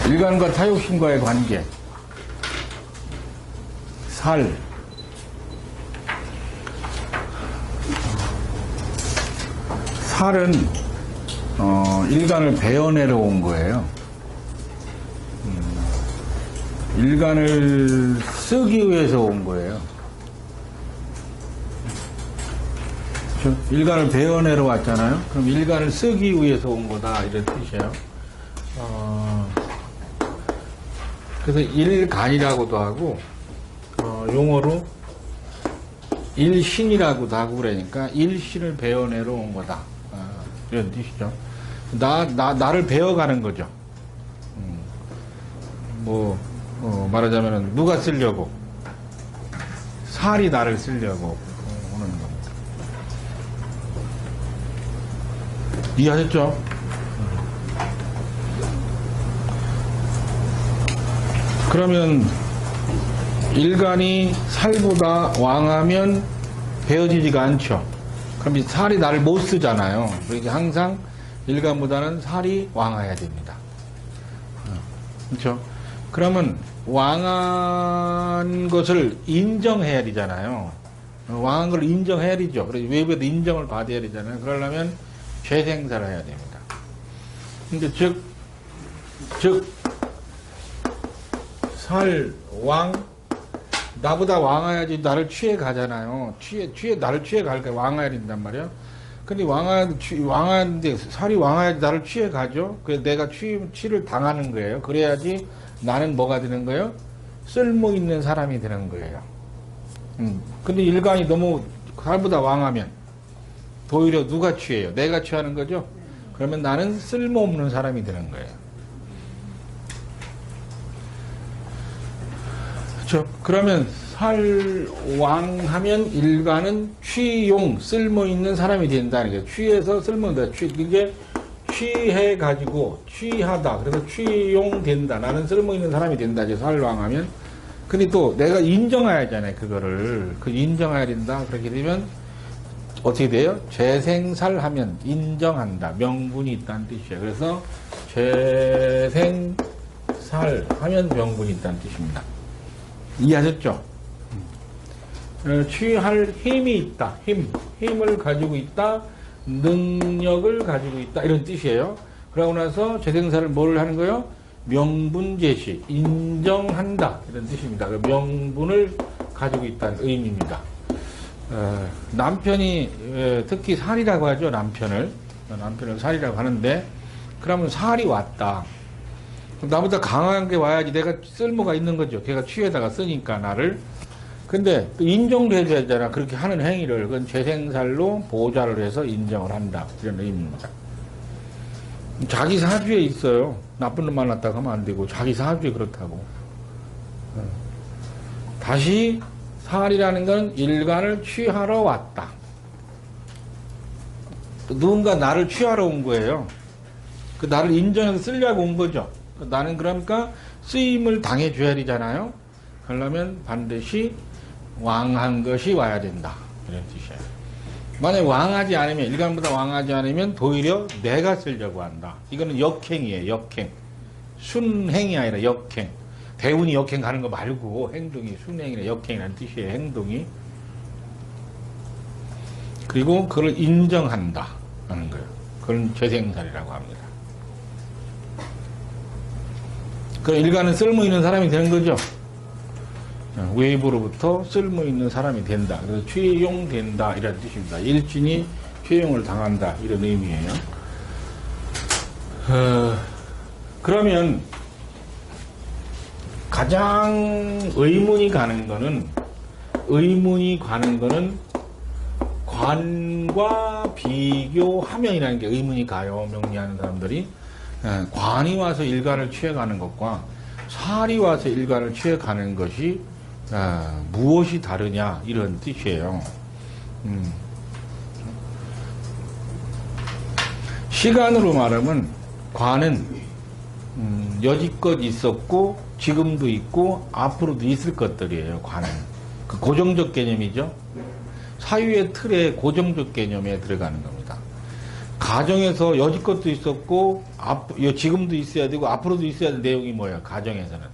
일간과 타육신과의 관계. 살. 살은 일간을 베어내러 온 거예요. 일간을 쓰기 위해서 온 거예요. 그렇죠? 일간을 베어내러 왔잖아요. 그럼 일간을 쓰기 위해서 온 거다 이런 뜻이에요. 그래서 일간이라고도 하고 용어로 일신이라고도 하고 그러니까 일신을 베어내러 온 거다 이런 뜻이죠. 나를 베어가는 거죠. 말하자면 누가 쓰려고? 살이 나를 쓰려고 오는 겁니다. 이해하셨죠? 그러면 일간이 살보다 왕하면 베어지지가 않죠. 그럼 이 살이 나를 못 쓰잖아요. 그러니까 항상 일간보다는 살이 왕해야 됩니다. 그렇죠? 그러면 왕한 것을 인정해야 되잖아요. 왕한 걸 인정해야 되죠. 그래서 외부에도 인정을 받아야 되잖아요. 그러려면 죄생사를 해야 됩니다. 근데 왕, 나보다 왕해야지 나를 취해 가잖아요. 나를 취해 갈까 왕해야 된단 말이야. 근데 왕하는데 살이 왕해야지 나를 취해 가죠. 그래서 내가 취를 당하는 거예요. 그래야지 나는 뭐가 되는 거예요? 쓸모 있는 사람이 되는 거예요. 근데 일간이 너무 살보다 왕하면 오히려 누가 취해요? 내가 취하는 거죠? 그러면 나는 쓸모없는 사람이 되는 거예요. 그렇죠? 그러면 살왕하면 일간은 취용, 쓸모있는 사람이 된다는 거예요. 취해서 쓸모있다. 이게 취해가지고 취하다. 그래서 취용된다. 나는 쓸모있는 사람이 된다. 살왕하면. 근데 또 내가 인정해야 하잖아요. 그거를. 인정해야 된다. 그렇게 되면 어떻게 돼요? 재생살하면 인정한다. 명분이 있다는 뜻이에요. 그래서 재생살하면 명분이 있다는 뜻입니다. 이해하셨죠? 취할 힘이 있다. 힘을 가지고 있다. 능력을 가지고 있다. 이런 뜻이에요. 그러고 나서 재생사를 뭘 하는 거예요? 명분 제시, 인정한다. 이런 뜻입니다. 명분을 가지고 있다는 의미입니다. 남편이 특히 살이라고 하죠. 남편을 살이라고 하는데 그러면 살이 왔다. 나보다 강한 게 와야지 내가 쓸모가 있는 거죠. 걔가 취에다가 쓰니까 나를. 근데 또 인정도 해줘야 되잖아. 그렇게 하는 행위를. 그건 재생살로 보좌를 해서 인정을 한다. 이런 의미입니다. 자기 사주에 있어요. 나쁜 놈 만났다고 하면 안 되고 자기 사주에 그렇다고. 다시 살이라는 건 일간을 취하러 왔다. 누군가 나를 취하러 온 거예요. 그 나를 인정해서 쓰려고 온 거죠. 나는 그러니까 쓰임을 당해줘야 되잖아요. 그러려면 반드시 왕한 것이 와야 된다. 이런 뜻이에요. 만약에 왕하지 않으면, 일간보다 왕하지 않으면 도리어 내가 쓰려고 한다. 이거는 역행이에요. 역행. 순행이 아니라 역행. 대운이 역행 가는 거 말고 행동이 순행이나 역행이라는 뜻이에요. 행동이. 그리고 그걸 인정한다 하는 거예요. 그건 재생살이라고 합니다. 그럼 일간은 쓸모있는 사람이 되는 거죠. 외부로부터 쓸모있는 사람이 된다. 그래서 취용된다 이런 뜻입니다. 일진이 취용을 당한다 이런 의미예요. 그러면 가장 의문이 가는 거는 관과 비교하면이라는 게 의문이 가요. 명리하는 사람들이. 관이 와서 일간을 취해가는 것과 살이 와서 일간을 취해가는 것이 무엇이 다르냐 이런 뜻이에요. 시간으로 말하면 관은 여지껏 있었고 지금도 있고 앞으로도 있을 것들이에요. 관은 그 고정적 개념이죠. 사유의 틀에 고정적 개념에 들어가는 겁니다. 가정에서 여지껏도 있었고, 지금도 있어야 되고, 앞으로도 있어야 될 내용이 뭐예요? 가정에서는.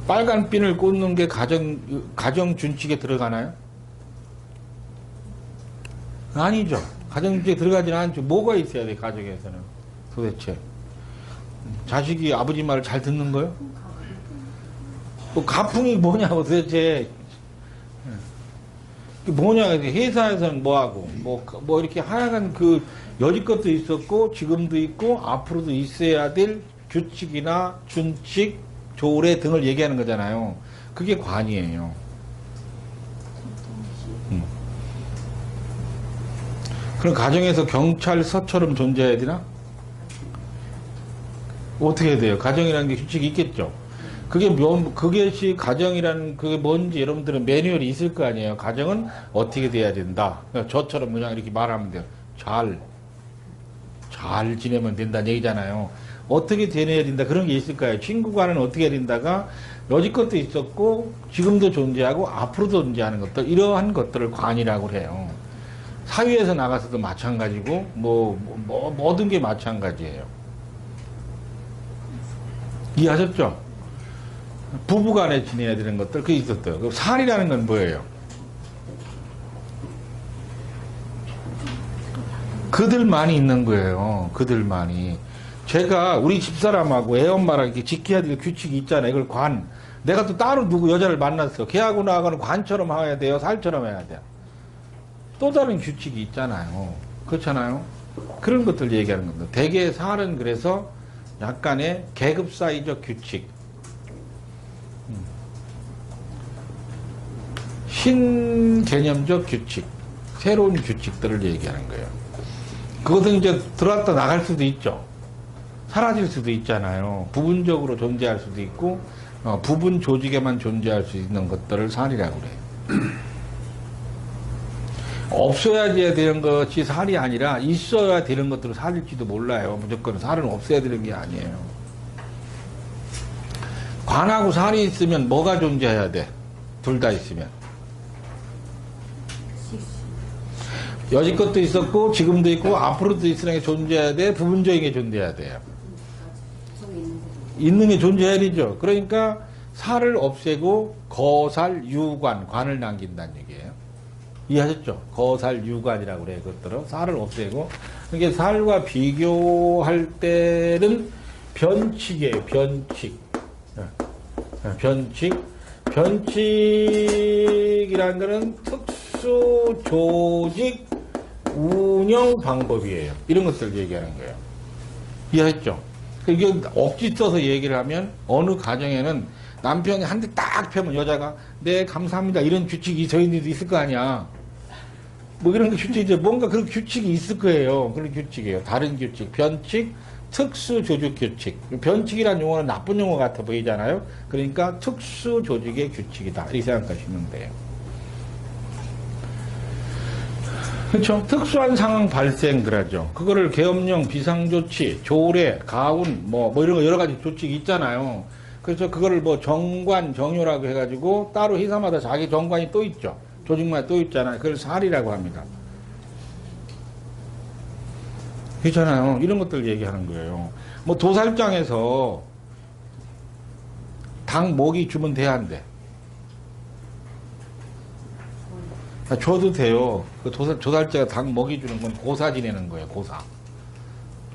빨간 핀을 꽂는 게 가정 준칙에 들어가나요? 아니죠. 가정 준칙에 들어가지는 않죠. 뭐가 있어야 돼, 가정에서는. 도대체. 자식이 아버지 말을 잘 듣는 거요? 뭐 가풍이 뭐냐고 도대체. 뭐냐, 회사에서는 뭐하고, 뭐 이렇게 하여간 여지껏도 있었고, 지금도 있고, 앞으로도 있어야 될 규칙이나 준칙, 조례 등을 얘기하는 거잖아요. 그게 관이에요. 그럼 가정에서 경찰서처럼 존재해야 되나? 어떻게 해야 돼요? 가정이라는 게 규칙이 있겠죠. 그것이 가정이라는 그게 뭔지 여러분들은 매뉴얼이 있을 거 아니에요. 가정은 어떻게 돼야 된다. 저처럼 그냥 이렇게 말하면 돼요. 잘 지내면 된다는 얘기잖아요. 어떻게 지내야 된다. 그런 게 있을까요? 친구간은 어떻게 해야 된다가 여지껏도 있었고, 지금도 존재하고, 앞으로도 존재하는 것들, 이러한 것들을 관이라고 해요. 사회에서 나가서도 마찬가지고, 모든 게 마찬가지예요. 이해하셨죠? 부부간에 지내야 되는 것들, 그게 있었어요. 그럼 살이라는 건 뭐예요? 그들만이 있는 거예요. 그들만이. 제가 우리 집사람하고 애엄마랑 이렇게 지켜야 될 규칙이 있잖아요. 이걸 관. 내가 또 따로 누구 여자를 만났어. 걔하고 나하고는 관처럼 해야 돼요? 살처럼 해야 돼요? 또 다른 규칙이 있잖아요. 그렇잖아요? 그런 것들 얘기하는 겁니다. 대개 살은 그래서 약간의 계급사회적 규칙, 신개념적 규칙, 새로운 규칙들을 얘기하는 거예요. 그것은 이제 들어왔다 나갈 수도 있죠. 사라질 수도 있잖아요. 부분적으로 존재할 수도 있고, 부분 조직에만 존재할 수 있는 것들을 살이라고 그래요. 없어야 되는 것이 살이 아니라 있어야 되는 것들은 살일지도 몰라요. 무조건 살은 없어야 되는 게 아니에요. 관하고 살이 있으면 뭐가 존재해야 돼? 둘 다 있으면. 여지껏도 있었고, 지금도 있고, 앞으로도 있으는 게 존재해야 돼? 부분적인 게 존재해야 돼요? 있는 게 존재해야 되죠. 그러니까 살을 없애고 거살, 유관, 관을 남긴다는 얘기예요. 이해하셨죠? 거살, 유관이라고 그래요. 그것들은 살을 없애고. 그러니까 살과 비교할 때는 변칙이에요. 변칙. 변칙이라는 것은 특수 조직 운영 방법이에요. 이런 것들 얘기하는 거예요. 이해했죠? 이게 억지 써서 얘기를 하면 어느 가정에는 남편이 한 대 딱 펴면 여자가 네 감사합니다 이런 규칙이 저희들도 있을 거 아니야. 뭐 이런 규칙이죠. 뭔가 그런 규칙이 있을 거예요. 그런 규칙이에요. 다른 규칙, 변칙, 특수 조직 규칙. 변칙이라는 용어는 나쁜 용어 같아 보이잖아요. 그러니까 특수 조직의 규칙이다. 이렇게 생각하시면 돼요. 그렇죠? 특수한 상황 발생들하죠. 그거를 계엄령, 비상조치, 조례, 가운, 뭐 이런 거 여러 가지 조칙이 있잖아요. 그래서 그거를 정관, 정효라고 해가지고 따로 회사마다 자기 정관이 또 있죠. 조직마다 또 있잖아요. 그걸 살이라고 합니다. 그렇잖아요. 이런 것들 얘기하는 거예요. 도살장에서 닭 모기 주면 돼야 한대. 줘도 돼요. 조살자가 닭 먹이 주는 건 고사 지내는 거예요, 고사.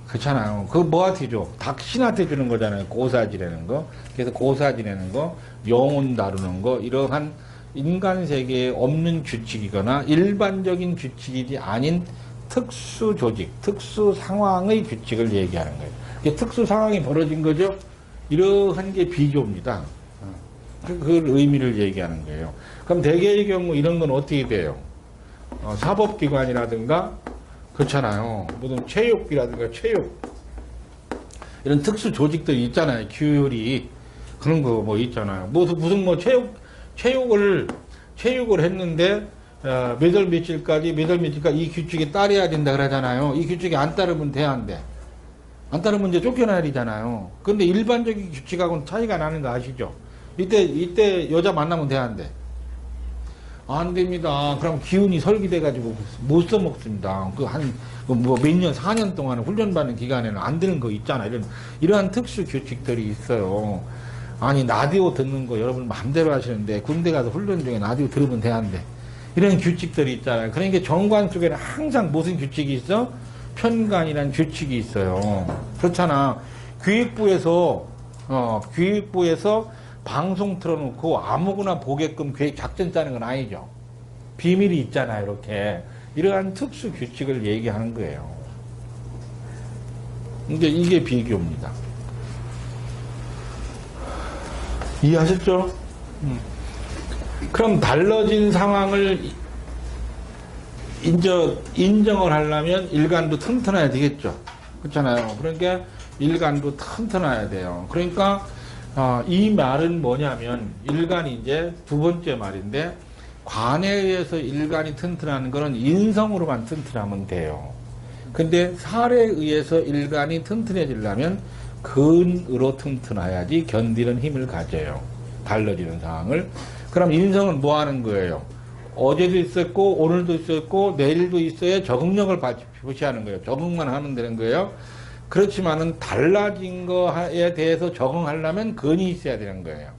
그렇잖아요. 그거 뭐한테 줘? 닭신한테 주는 거잖아요, 고사 지내는 거. 그래서 고사 지내는 거, 영혼 다루는 거, 이러한 인간 세계에 없는 규칙이거나 일반적인 규칙이지 아닌 특수 조직, 특수 상황의 규칙을 얘기하는 거예요. 이게 특수 상황이 벌어진 거죠? 이러한 게 비교입니다. 그 의미를 얘기하는 거예요. 그럼 대개의 경우 이런 건 어떻게 돼요? 사법기관이라든가, 그렇잖아요. 무슨 체육이라든가 체육. 이런 특수 조직들이 있잖아요. 규율이. 그런 거 있잖아요. 무슨 체육을 했는데, 몇 월 며칠까지 이 규칙에 따라야 된다 그러잖아요. 이 규칙에 안 따르면 돼, 안 돼? 안 따르면 이제 쫓겨나야 되잖아요. 근데 일반적인 규칙하고는 차이가 나는 거 아시죠? 이때 여자 만나면 돼, 안 돼? 안 됩니다. 그럼 기운이 설기돼가지고 못 써먹습니다. 몇 년, 4년 동안 훈련받는 기간에는 안 되는 거 있잖아. 이러한 특수 규칙들이 있어요. 아니, 라디오 듣는 거 여러분 마음대로 하시는데, 군대 가서 훈련 중에 라디오 들으면 돼안돼. 이런 규칙들이 있잖아요. 그러니까 정관 속에는 항상 무슨 규칙이 있어? 편관이라는 규칙이 있어요. 그렇잖아. 교육부에서 방송 틀어놓고 아무거나 보게끔 작전 짜는 건 아니죠. 비밀이 있잖아요, 이렇게. 이러한 특수 규칙을 얘기하는 거예요. 이게 비교입니다. 이해하셨죠? 그럼 달라진 상황을 인정을 하려면 일관도 튼튼해야 되겠죠. 그렇잖아요. 그러니까 일관도 튼튼해야 돼요. 그러니까 이 말은 뭐냐면 일관이 이제 두 번째 말인데, 관에 의해서 일관이 튼튼하는 거는 인성으로만 튼튼하면 돼요. 근데 살에 의해서 일관이 튼튼해지려면 근으로 튼튼해야지 견디는 힘을 가져요. 달라지는 상황을. 그럼 인성은 뭐 하는 거예요? 어제도 있었고 오늘도 있었고 내일도 있어야 적응력을 표시하는 거예요. 적응만 하면 되는 거예요. 그렇지만은 달라진 거에 대해서 적응하려면 근이 있어야 되는 거예요.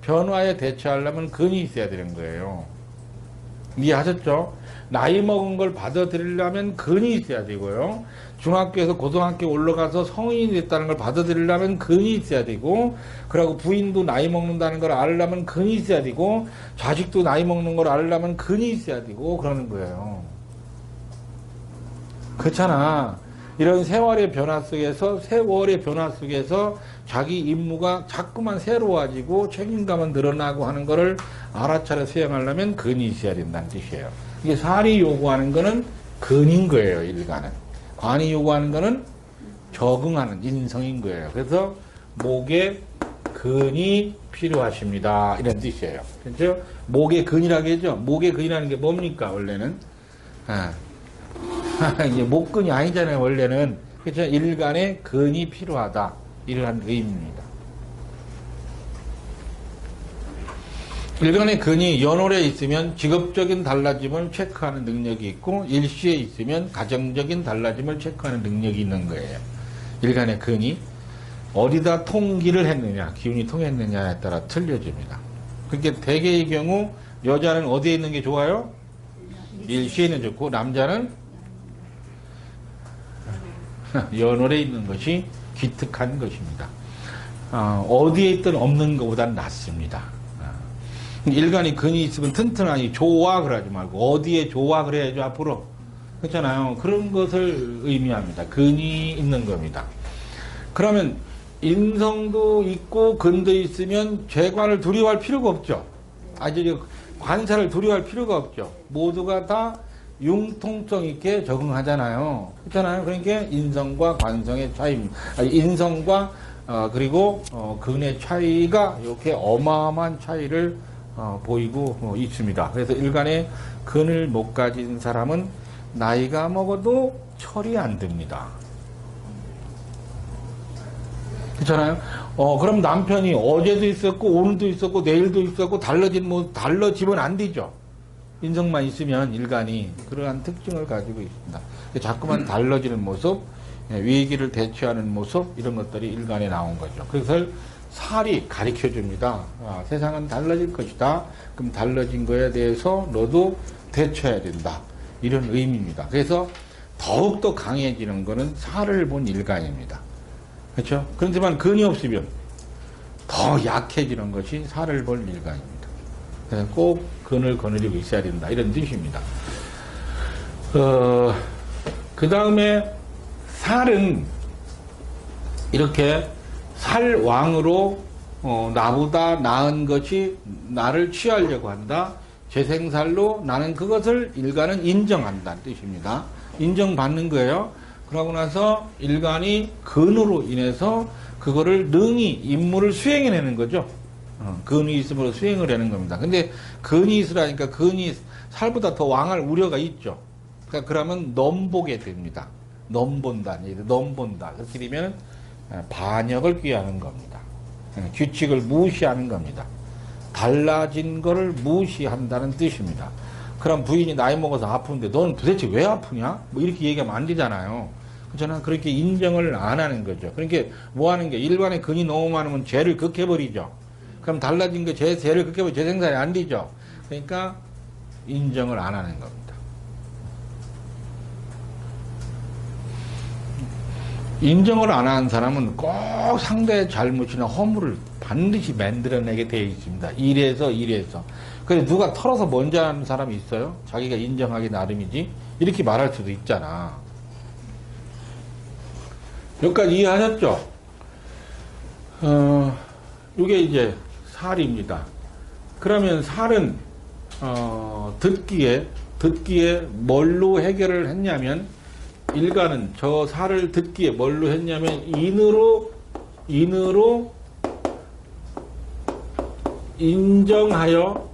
변화에 대처하려면 근이 있어야 되는 거예요. 이해하셨죠? 나이 먹은 걸 받아들이려면 근이 있어야 되고요. 중학교에서 고등학교 올라가서 성인이 됐다는 걸 받아들이려면 근이 있어야 되고, 그리고 부인도 나이 먹는다는 걸 알려면 근이 있어야 되고, 자식도 나이 먹는 걸 알려면 근이 있어야 되고, 그러는 거예요. 그렇잖아. 이런 세월의 변화 속에서 자기 임무가 자꾸만 새로워지고 책임감은 늘어나고 하는 거를 알아차려 수행하려면 근이 있어야 된다는 뜻이에요. 이게 살이 요구하는 거는 근인 거예요, 일간은. 관이 요구하는 거는 적응하는 인성인 거예요. 그래서 목에 근이 필요하십니다. 이런 뜻이에요. 그렇죠? 목에 근이라고 했죠? 목에 근이라는 게 뭡니까, 원래는? 이제 목근이 아니잖아요, 원래는. 그렇죠? 일간에 근이 필요하다. 이러한 의미입니다. 일간의 근이 연월에 있으면 직업적인 달라짐을 체크하는 능력이 있고, 일시에 있으면 가정적인 달라짐을 체크하는 능력이 있는 거예요. 일간의 근이 어디다 통기를 했느냐, 기운이 통했느냐에 따라 틀려집니다. 그러니까 대개의 경우 여자는 어디에 있는 게 좋아요? 일시에 있는 게 좋고, 남자는 연월에 있는 것이 기특한 것입니다. 어디에 있든 없는 것보다는 낫습니다. 일간이 근이 있으면 튼튼하니 조화 그러지 말고 어디에 조화 그래야죠, 앞으로. 그렇잖아요. 그런 것을 의미합니다. 근이 있는 겁니다. 그러면 인성도 있고 근도 있으면 재관을 두려워할 필요가 없죠. 관사를 두려워할 필요가 없죠. 모두가 다 융통성 있게 적응하잖아요. 그렇잖아요. 그러니까 인성과 관성의 차이입니다. 인성과 그리고 근의 차이가 이렇게 어마어마한 차이를 보이고 있습니다. 그래서 일간에 근을 못 가진 사람은 나이가 먹어도 철이 안 듭니다. 그렇잖아요. 그럼 남편이 어제도 있었고 오늘도 있었고 내일도 있었고 달라지면 안 되죠. 인성만 있으면 일간이 그러한 특징을 가지고 있습니다. 자꾸만 달라지는 모습, 위기를 대처하는 모습, 이런 것들이 일간에 나온 거죠. 그래서 살이 가르쳐 줍니다. 세상은 달라질 것이다. 그럼 달라진 거에 대해서 너도 대처해야 된다. 이런 의미입니다. 그래서 더욱더 강해지는 것은 살을 본 일간입니다. 그렇죠? 그렇지만 근이 없으면 더 약해지는 것이 살을 본 일간입니다. 그래서 꼭 근을 거느리고 있어야 된다. 이런 뜻입니다. 그 다음에 살은 이렇게 살왕으로 나보다 나은 것이 나를 취하려고 한다. 재생살로 나는 그것을 일간은 인정한다는 뜻입니다. 인정받는 거예요. 그러고 나서 일간이 근으로 인해서 그거를 능히 임무를 수행해내는 거죠. 근이 있으므로 수행을 하는 겁니다. 근데 근이 있으라니까 근이 살보다 더 왕할 우려가 있죠. 그러니까 그러면 넘보게 됩니다. 넘본다. 넘본다. 그렇게 되면 반역을 꾀하는 겁니다. 규칙을 무시하는 겁니다. 달라진 거를 무시한다는 뜻입니다. 그럼 부인이 나이 먹어서 아픈데 너는 도대체 왜 아프냐? 뭐 이렇게 얘기하면 안 되잖아요. 그렇잖아. 그렇게 인정을 안 하는 거죠. 그러니까 뭐 하는 게 일반에 근이 너무 많으면 죄를 극해버리죠. 그럼 달라진 게 죄를 극해버리면 재생산이 안 되죠. 그러니까 인정을 안 하는 겁니다. 인정을 안 하는 사람은 꼭 상대의 잘못이나 허물을 반드시 만들어내게 되어 있습니다. 이래서. 그래서 누가 털어서 먼저 하는 사람이 있어요? 자기가 인정하기 나름이지. 이렇게 말할 수도 있잖아. 여기까지 이해하셨죠? 이게 이제 살입니다. 그러면 살은, 듣기에 뭘로 해결을 했냐면, 일가는 저 살을 듣기에 뭘로 했냐면, 인으로 인정하여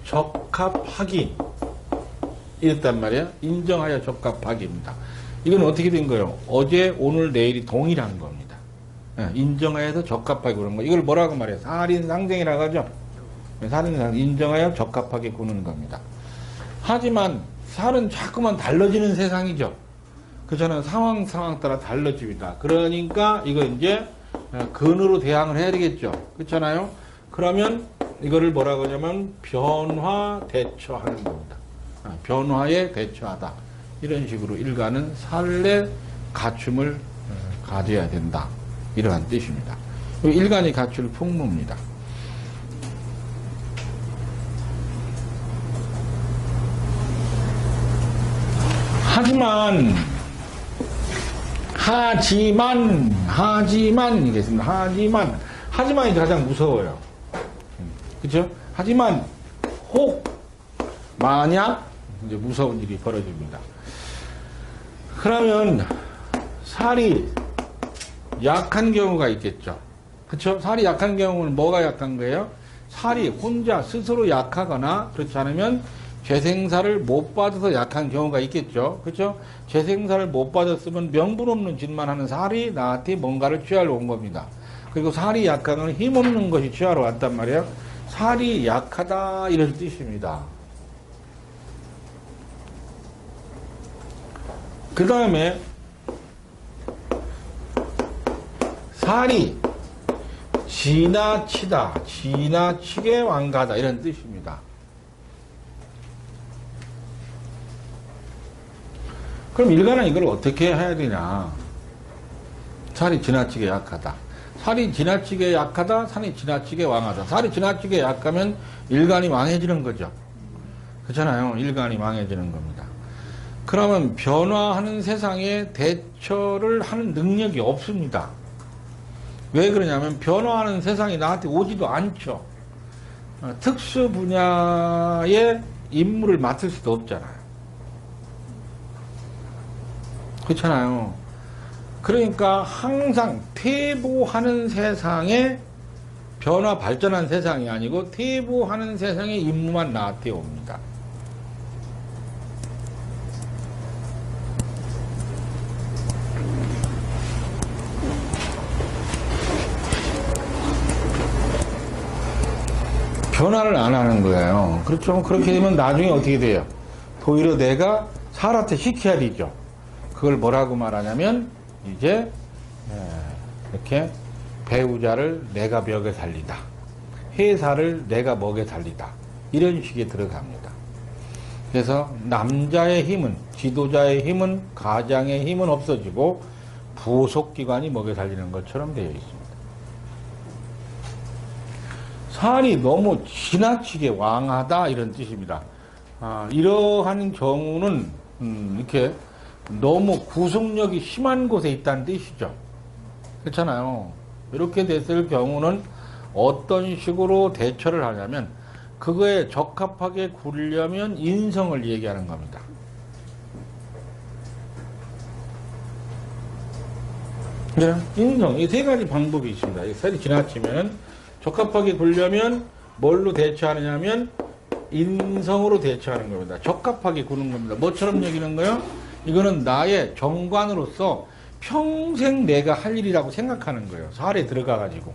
적합하기. 이랬단 말이야. 인정하여 적합하기입니다. 이건 어떻게 된 거예요? 어제, 오늘, 내일이 동일한 겁니다. 인정하여서 적합하게 구는 거. 이걸 뭐라고 말해요? 살인상생이라고 하죠. 살인상 인정하여 적합하게 구는 겁니다. 하지만 살은 자꾸만 달라지는 세상이죠. 그렇잖아요. 상황 따라 달라집니다. 그러니까 이거 이제 근으로 대항을 해야 되겠죠. 그렇잖아요. 그러면 이거를 뭐라고 하냐면 변화 대처하는 겁니다. 변화에 대처하다. 이런 식으로 일가는 살의 갖춤을 가져야 된다. 이러한 뜻입니다. 일간이 갖출 풍무입니다. 하지만 이겠습니다. 하지만이 가장 무서워요. 그렇죠? 하지만 혹 만약 이제 무서운 일이 벌어집니다. 그러면 살이 약한 경우가 있겠죠. 그렇죠? 살이 약한 경우는 뭐가 약한 거예요? 살이 혼자 스스로 약하거나 그렇지 않으면 재생살을 못 받아서 약한 경우가 있겠죠. 그렇죠? 재생살을 못 받았으면 명분 없는 짓만 하는 살이 나한테 뭔가를 취하러 온 겁니다. 그리고 살이 약한 건 힘없는 것이 취하러 왔단 말이에요. 살이 약하다 이런 뜻입니다. 그 다음에 살이 지나치게 완가하다 이런 뜻입니다. 그럼 일간은 이걸 어떻게 해야 되냐? 살이 지나치게 약하다. 살이 지나치게 약하다, 살이 지나치게 왕하다. 살이 지나치게 약하면 일간이 망해지는 거죠. 그렇잖아요. 일간이 망해지는 겁니다. 그러면 변화하는 세상에 대처를 하는 능력이 없습니다. 왜 그러냐면 변화하는 세상이 나한테 오지도 않죠. 특수 분야의 임무를 맡을 수도 없잖아요. 그렇잖아요. 그러니까 항상 퇴보하는 세상에 변화 발전한 세상이 아니고 퇴보하는 세상의 임무만 나한테 옵니다. 변화를 안 하는 거예요. 그렇죠. 그렇게 되면 나중에 어떻게 돼요? 오히려 내가 살한테 시켜야 되죠. 그걸 뭐라고 말하냐면 이제 이렇게 배우자를 내가 먹여 살리다. 회사를 내가 먹여 살리다. 이런 식에 들어갑니다. 그래서 남자의 힘은, 지도자의 힘은, 가장의 힘은 없어지고 부속기관이 먹여 살리는 것처럼 되어 있습니다. 살이 너무 지나치게 왕하다 이런 뜻입니다. 이러한 경우는 이렇게 너무 구속력이 심한 곳에 있다는 뜻이죠. 그렇잖아요. 이렇게 됐을 경우는 어떤 식으로 대처를 하냐면 그거에 적합하게 굴려면 인성을 얘기하는 겁니다. 네, 인성. 이 세 가지 방법이 있습니다. 이 살이 지나치면 적합하게 굴려면 뭘로 대처하느냐면 인성으로 대처하는 겁니다. 적합하게 구는 겁니다. 뭐처럼 여기는 거요? 이거는 나의 정관으로서 평생 내가 할 일이라고 생각하는 거예요. 살에 들어가가지고.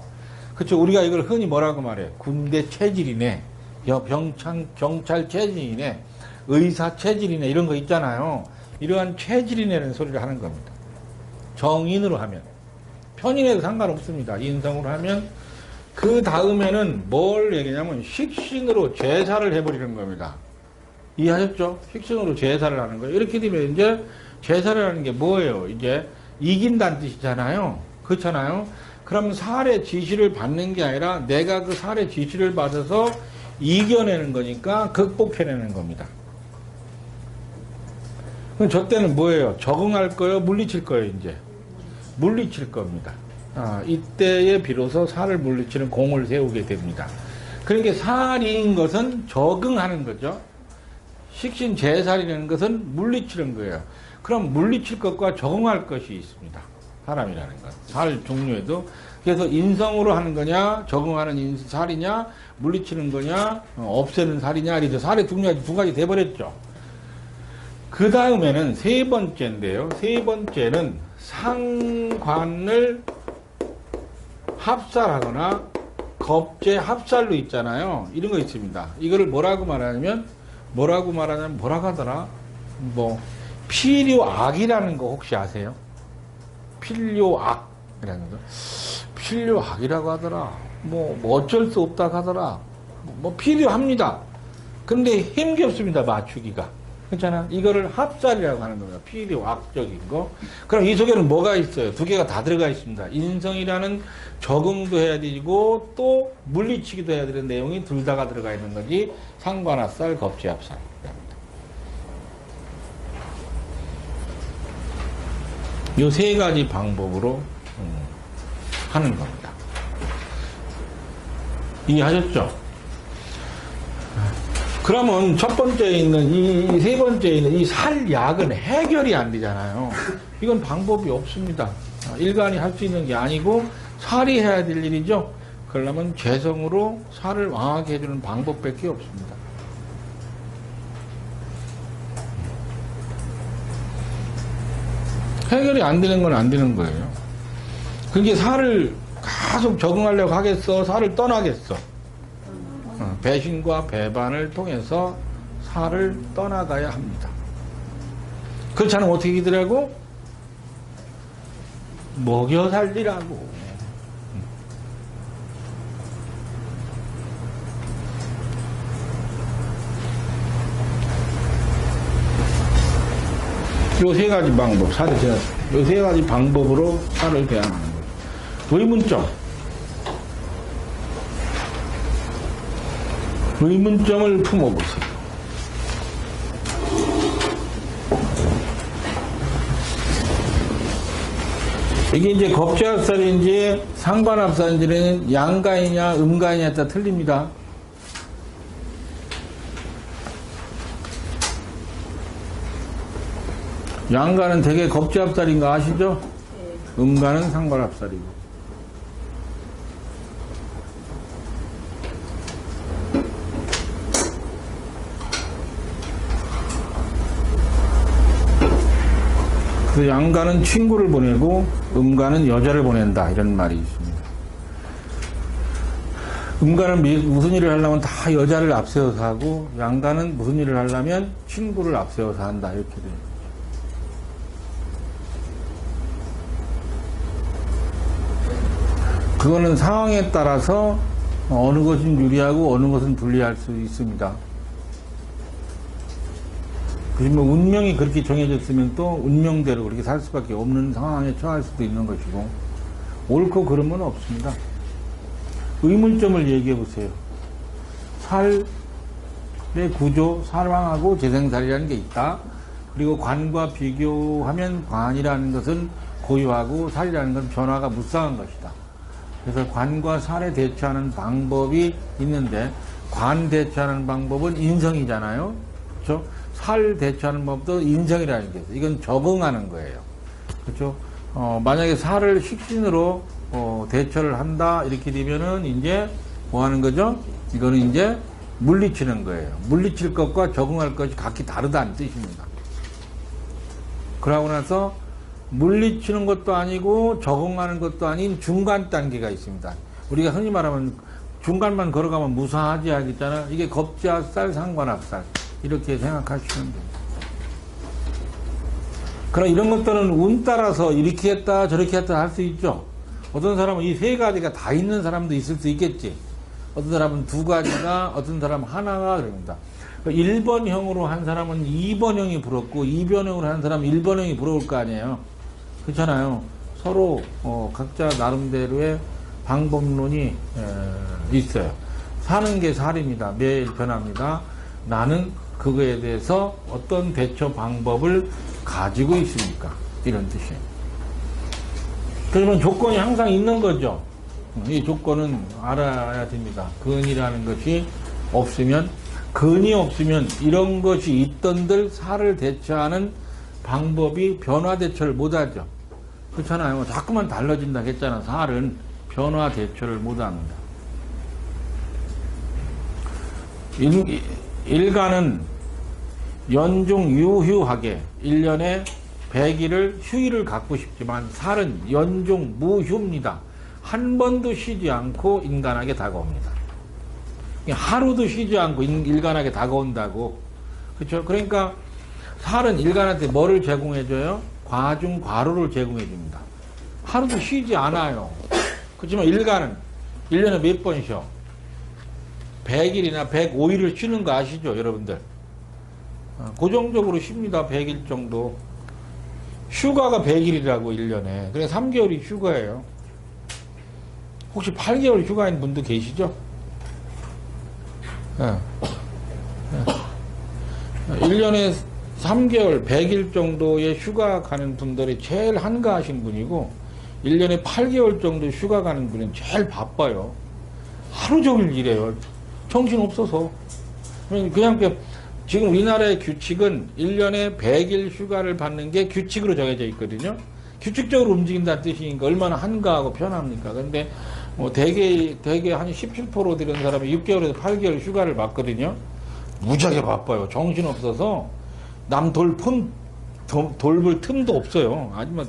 그쵸. 우리가 이걸 흔히 뭐라고 말해? 군대 체질이네. 경찰 체질이네. 의사 체질이네. 이런 거 있잖아요. 이러한 체질이네라는 소리를 하는 겁니다. 정인으로 하면. 편인에도 상관없습니다. 인성으로 하면. 그 다음에는 뭘 얘기냐면 식신으로 제사를 해버리는 겁니다. 이해하셨죠? 식신으로 제사를 하는 거예요. 이렇게 되면 이제 제사를 하는 게 뭐예요? 이제 이긴다는 뜻이잖아요. 그렇잖아요. 그럼 살의 지시를 받는 게 아니라 내가 그 살의 지시를 받아서 이겨내는 거니까 극복해내는 겁니다. 그럼 저 때는 뭐예요? 적응할 거예요? 물리칠 거예요? 이제 물리칠 겁니다. 이때에 비로소 살을 물리치는 공을 세우게 됩니다. 그러니까 살인 것은 적응하는 거죠. 식신 제살이라는 것은 물리치는 거예요. 그럼 물리칠 것과 적응할 것이 있습니다. 사람이라는 것. 살 종류에도. 그래서 인성으로 하는 거냐, 적응하는 살이냐, 물리치는 거냐, 없애는 살이냐, 이렇게 살의 두 가지 돼버렸죠. 그 다음에는 세 번째인데요. 세 번째는 상관을 합살하거나 겁제 합살로 있잖아요. 이런 거 있습니다. 이거를 뭐라고 말하냐면 뭐라고 하더라? 필요악이라는 거 혹시 아세요? 필요악이라는 거. 필요악이라고 하더라. 어쩔 수 없다고 하더라. 필요합니다. 근데 힘겹습니다. 맞추기가. 그렇잖아. 이거를 합살이라고 하는 겁니다. 필요악적인 거. 그럼 이 속에는 뭐가 있어요? 두 개가 다 들어가 있습니다. 인성이라는 적응도 해야 되고 또 물리치기도 해야 되는 내용이 둘 다가 들어가 있는 거지. 상관합살, 겁제합살. 이 세 가지 방법으로 하는 겁니다. 이해하셨죠? 그러면 첫 번째에 있는 이 세 번째에 있는 이 살약은 해결이 안 되잖아요. 이건 방법이 없습니다. 일간이 할 수 있는 게 아니고 살이 해야 될 일이죠. 그러려면 재성으로 살을 왕하게 해주는 방법밖에 없습니다. 해결이 안 되는 건 안 되는 거예요. 그게 살을 계속 적응하려고 하겠어? 살을 떠나겠어? 배신과 배반을 통해서 살을 떠나가야 합니다. 그렇지 않으면 어떻게 되더라고? 먹여 살리라고. 요 세 가지 방법, 살을 제가, 요 세 가지 방법으로 살을 대하는 거예요. 의문점. 의문점을 품어보세요. 이게 이제 겁제합살인지 상관합살인지는 양간이냐 음간이냐에 따라 틀립니다. 양간은 되게 겁제합살인 거 아시죠? 음간은 상관합살이고. 그래서 양간은 친구를 보내고 음간은 여자를 보낸다 이런 말이 있습니다. 음간은 무슨 일을 하려면 다 여자를 앞세워서 하고 양간은 무슨 일을 하려면 친구를 앞세워서 한다 이렇게 돼요. 그거는 상황에 따라서 어느 것은 유리하고 어느 것은 불리할 수 있습니다. 그지만 운명이 그렇게 정해졌으면 또 운명대로 그렇게 살 수밖에 없는 상황에 처할 수도 있는 것이고 옳고 그름은 없습니다. 의문점을 얘기해 보세요. 살의 구조, 살왕하고 재생살이라는 게 있다. 그리고 관과 비교하면 관이라는 것은 고유하고 살이라는 건 변화가 무쌍한 것이다. 그래서 관과 살에 대처하는 방법이 있는데 관 대처하는 방법은 인성이잖아요. 그렇죠? 살 대처하는 법도 인성이라는 게 있어요. 이건 적응하는 거예요. 그렇죠? 만약에 살을 식신으로 대처를 한다 이렇게 되면은 이제 뭐 하는 거죠? 이거는 이제 물리치는 거예요. 물리칠 것과 적응할 것이 각기 다르다는 뜻입니다. 그러고 나서 물리치는 것도 아니고 적응하는 것도 아닌 중간 단계가 있습니다. 우리가 흔히 말하면 중간만 걸어가면 무사하지 하겠잖아. 이게 겁지학살, 상관학살 이렇게 생각하시면 됩니다. 그럼 이런 것들은 운 따라서 이렇게 했다 저렇게 했다 할 수 있죠. 어떤 사람은 이 세 가지가 다 있는 사람도 있을 수 있겠지. 어떤 사람은 두 가지가, 어떤 사람은 하나가 그럽니다. 1번형으로 한 사람은 2번형이 부럽고 2번형으로 한 사람은 1번형이 부러울 거 아니에요. 그렇잖아요. 서로 각자 나름대로의 방법론이 있어요. 사는 게 살입니다. 매일 변합니다. 나는 그거에 대해서 어떤 대처 방법을 가지고 있습니까? 이런 뜻이에요. 그러면 조건이 항상 있는 거죠. 이 조건은 알아야 됩니다. 근이라는 것이 없으면, 근이 없으면 이런 것이 있던들 살을 대처하는 방법이 변화 대처를 못하죠. 그렇잖아요. 자꾸만 달라진다 했잖아. 살은 변화 대처를 못합니다. 일간은 연중 유휴하게 1년에 100일을 휴일을 갖고 싶지만 살은 연중 무휴입니다. 한 번도 쉬지 않고 인간에게 다가옵니다. 하루도 쉬지 않고 인간에게 다가온다고. 그렇죠? 그러니까 살은 인간한테 뭐를 제공해줘요? 과중 과로를 제공해줍니다. 하루도 쉬지 않아요. 그렇지만 인간은 1년에 몇 번 쉬어? 100일이나 105일을 쉬는 거 아시죠, 여러분들? 고정적으로 쉽니다. 100일 정도. 휴가가 100일이라고 1년에. 그래 3개월이 휴가예요. 혹시 8개월 휴가인 분도 계시죠? 1년에 3개월, 100일 정도의 휴가 가는 분들이 제일 한가하신 분이고 1년에 8개월 정도 휴가 가는 분은 제일 바빠요. 하루 종일 일해요. 정신 없어서. 그냥 지금 우리나라의 규칙은 1년에 100일 휴가를 받는 게 규칙으로 정해져 있거든요. 규칙적으로 움직인다는 뜻이니까 얼마나 한가하고 편합니까? 근데 대개 한 17% 되는 사람이 6개월에서 8개월 휴가를 받거든요. 무지하게 바빠요. 정신 없어서 남 돌볼 틈도 없어요. 아니면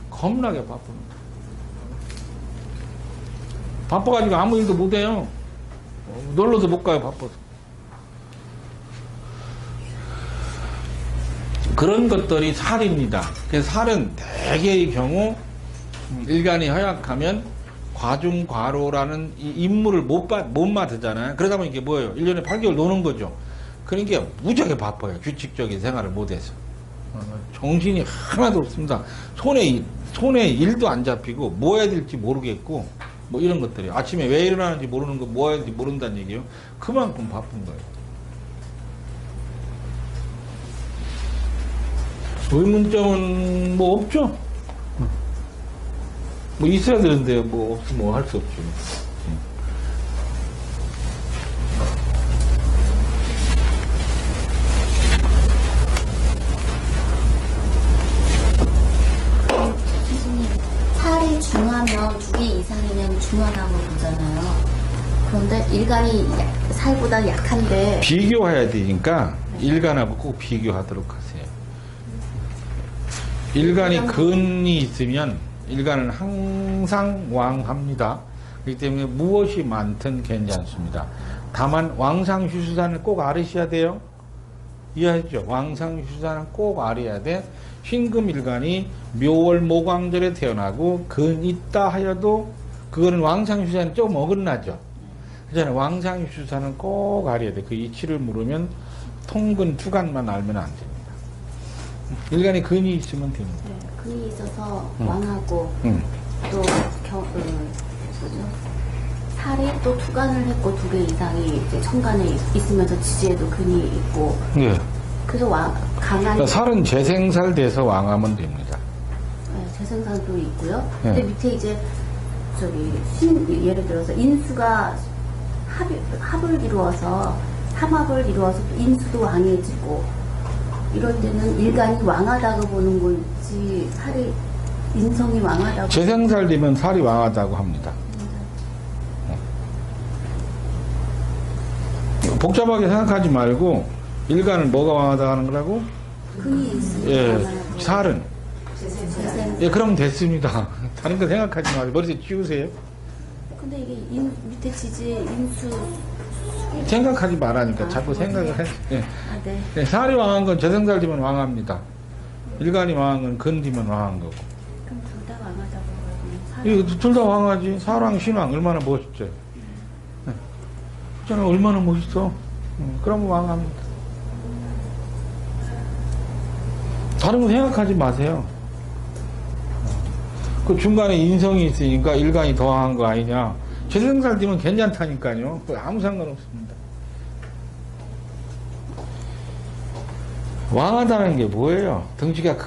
겁나게 바쁩니다. 바빠가지고 아무 일도 못해요. 놀러도 못 가요. 바빠서. 그런 것들이 살입니다. 그래서 살은 대개의 경우 일간이 허약하면 과중과로라는 이 임무를 못 맡으잖아요. 그러다 보니 이게 뭐예요? 1년에 8개월 노는 거죠. 그러니까 무지하게 바빠요. 규칙적인 생활을 못해서. 정신이 하나도 없습니다. 손에 일도 안 잡히고 뭐 해야 될지 모르겠고 뭐 이런 것들이에요. 아침에 왜 일어나는지 모르는 거 뭐 해야 될지 모른다는 얘기예요. 그만큼 바쁜 거예요. 의문점은 뭐 없죠? 뭐 있어야 되는데 뭐 없으면 뭐 할 수 없죠. 살이 중하면 2개 이상이면 중하다고 보잖아요. 그런데 일간이 살보다 약한데 비교해야 되니까 일간하고 꼭 비교하도록 하세요. 일간이 근이 있으면 일간은 항상 왕합니다. 그렇기 때문에 무엇이 많든 괜찮습니다. 다만 왕상휴수산을 꼭 알으셔야 돼요. 이해하시죠? 왕상휴수산은 꼭 알아야 돼. 신금일간이 묘월 모광절에 태어나고 근 있다 하여도 그거는 왕상휴수산이 조금 어긋나죠. 그렇잖아요. 왕상휴수산은 꼭 알아야 돼. 그 이치를 물으면 통근 투간만 알면 안 됩니다. 일간에 근이 있으면 됩니다. 네, 근이 있어서 왕하고 또 뭐죠? 살이 또 투간을 했고 2개 이상이 이제 천간에 있으면서 지지에도 근이 있고. 네. 그래서 강한. 그러니까 살은 재생살 돼서 왕하면 됩니다. 네, 재생산도 있고요. 네. 근데 밑에 이제 예를 들어서 인수가 합을 이루어서 삼합을 이루어서 또 인수도 왕해지고. 이럴 때는 일간이 왕하다고 보는 건지 살이 인성이 왕하다고 재생살 되면 살이 왕하다고 합니다. 복잡하게 생각하지 말고 일간은 뭐가 왕하다 하는 거라고? 근이 있으면 예, 살은 재생. 예, 그럼 됐습니다. 다른 거 생각하지 마세요. 머리에 치우세요. 근데 이게 밑에 지지 인수. 생각하지 말라니까. 아, 자꾸 생각을 해. 예. 아, 네. 예, 살이 왕한 건 저승살되면 왕합니다. 일간이 왕한 건 건디면 왕한 거고. 그럼 둘 다 왕하다고 그러면 이거 둘 다 왕하지. 사랑, 신왕 얼마나 멋있죠. 예. 저는 얼마나 멋있어. 그러면 왕합니다. 다른 거 생각하지 마세요. 그 중간에 인성이 있으니까 일간이 더한 거 아니냐. 저승살되면 괜찮다니까요. 그거 아무 상관없습니다. 왕하다는 게 뭐예요? 덩치가 크다.